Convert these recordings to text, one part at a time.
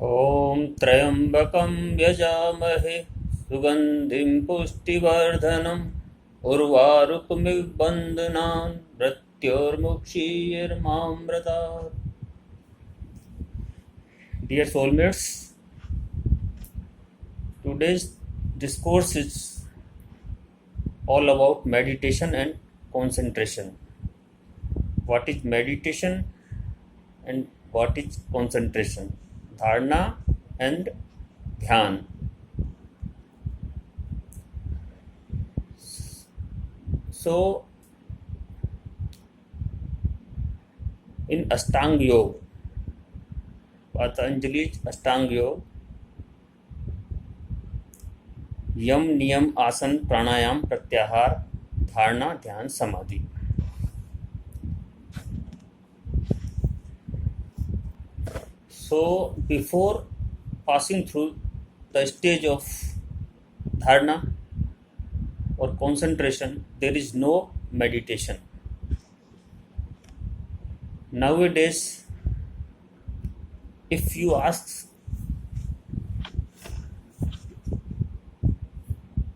ॐ त्र्यम्बकं यजामहे सुगन्धिं पुष्टिवर्धनम् उर्वारुकमिव बन्धनान् मृत्योर्मुक्षीयमामृतात्। Dear soulmates, today's discourse is all about meditation and concentration. What is meditation and what is concentration? Dharana and Dhyan. So, in Ashtanga Yoga, Patanjali's Ashtanga Yoga, यम नियम आसन प्राणायाम प्रत्याहार धारणा ध्यान समाधि. So before passing through the stage of dharana or concentration, there is no meditation. Nowadays, if you ask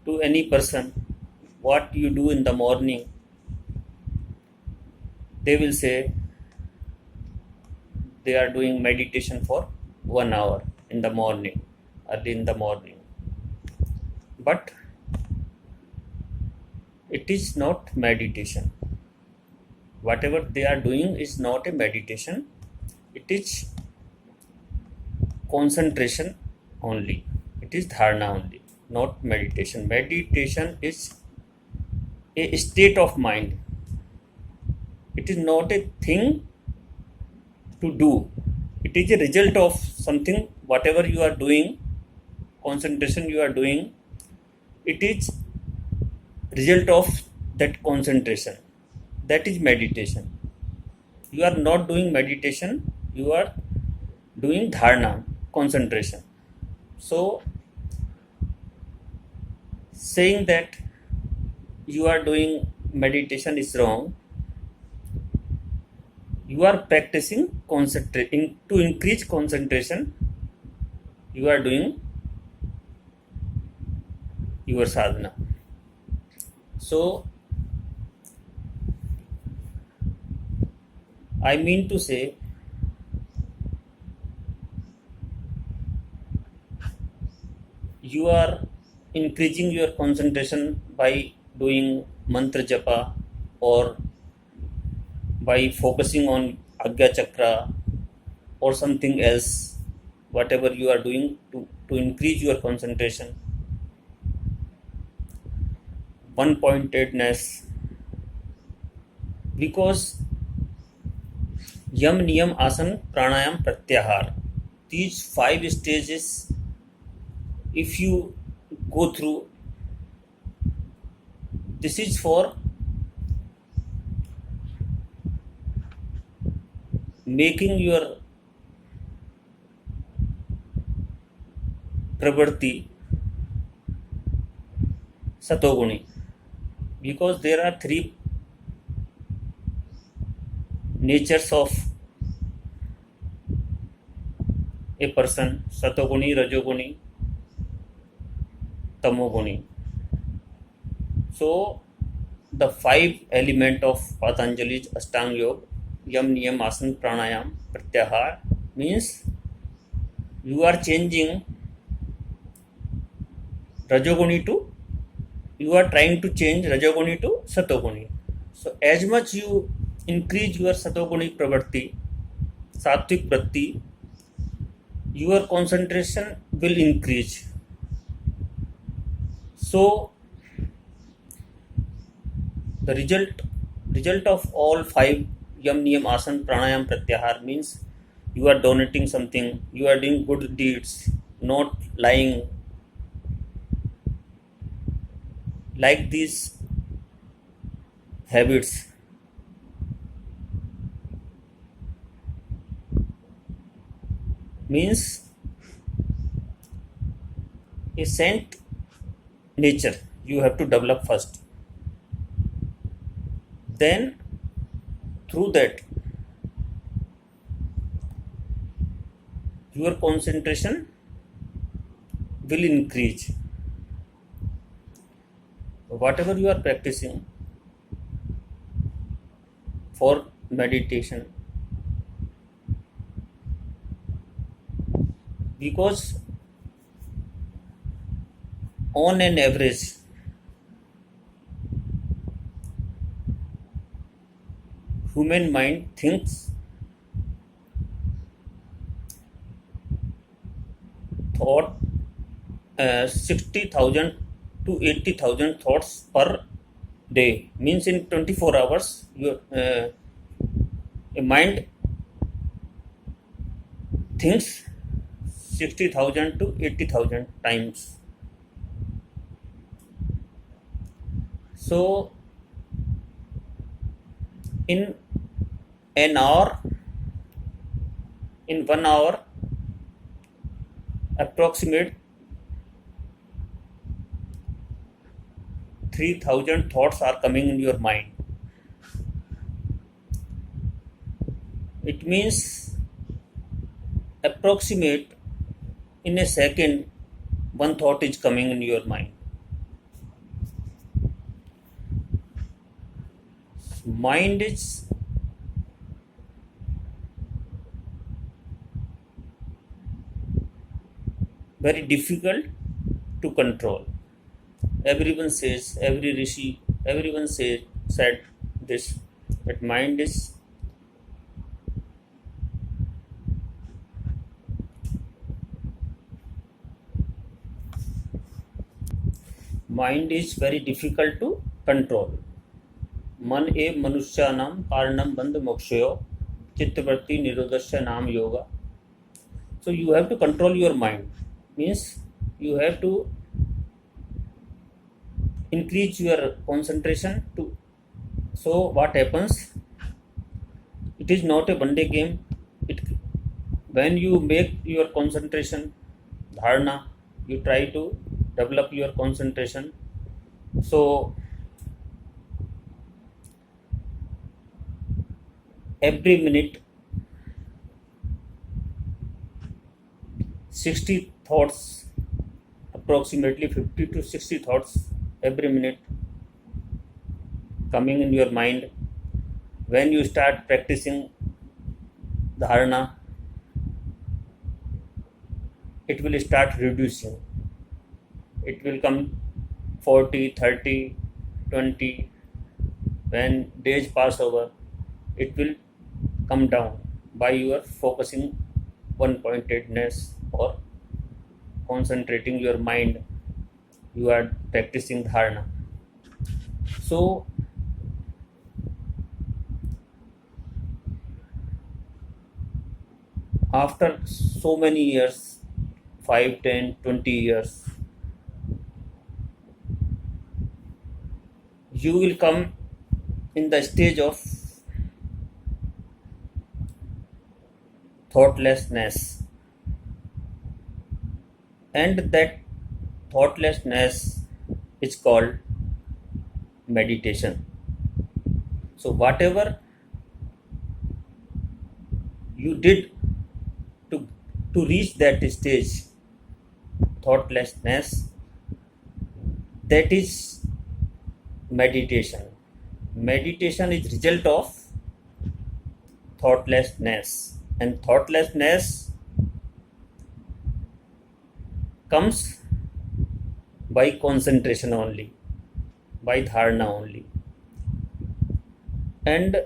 to any person what you do in the morning, they will say they are doing meditation for 1 hour in the morning, early in the morning. But it is not meditation. Whatever they are doing is not a meditation. It is concentration only. It is dharana only, not meditation. Meditation is a state of mind. It is not a thing to do. It is a result of something. Whatever you are doing, concentration you are doing, it is result of that concentration. That is meditation. You are not doing meditation, you are doing dharana, concentration. So, saying that you are doing meditation is wrong. You are practicing concentrating to increase concentration. You are doing your sadhana. So, I mean to say, you are increasing your concentration by doing mantra japa or by focusing on Agya Chakra or something else, whatever you are doing to increase your concentration, one-pointedness, because Yam Niyam Asan Pranayam Pratyahar, these 5 stages, if you go through, this is for making your pravrti satoguni, because there are 3 natures of a person: satoguni, rajoguni, tamoguni. So the 5 element of Patanjali's Ashtanga Yoga, Yam Niyam Asan Pranayam Pratyahar, means you are changing rajoguni to, you are trying to change rajoguni to satoguni. So as much you increase your satoguni pravrti, sattvic vritti, your concentration will increase. So the result of all 5 Yam Niyam Asan Pranayam Pratyahar means you are donating something, you are doing good deeds, not lying. Like these habits, means a saint nature you have to develop first. Then through that your concentration will increase. Whatever you are practicing for meditation, because on an average human mind thinks thought 60,000 to 80,000 thoughts per day. Means in 24 hours your a mind thinks 60,000 to 80,000 times. So in an hour, in 1 hour, approximate 3,000 thoughts are coming in your mind. It means approximate in a second one thought is coming in your mind. Mind is very difficult to control. Everyone says, every rishi, everyone said this, that mind is very difficult to control. मन एव मनुष्यानां कारणं बंध मोक्षयो चित्तवृत्ति निरोधस्य नाम yoga. So you have to control your mind. Means you have to increase your concentration to. So what happens? It is not a one day game. When you make your concentration dharana, you try to develop your concentration. So every minute 60 thoughts, approximately 50 to 60 thoughts every minute coming in your mind. When you start practicing dharana, it will start reducing. It will come 40, 30, 20. When days pass over, it will come down by your focusing one-pointedness or concentrating your mind. You are practicing dharana. So after so many years, 5, 10, 20 years, you will come in the stage of thoughtlessness, and that thoughtlessness is called meditation. So whatever you did to reach that stage, thoughtlessness, that is meditation. Meditation is result of thoughtlessness, and thoughtlessness comes by concentration only, by dharana only. And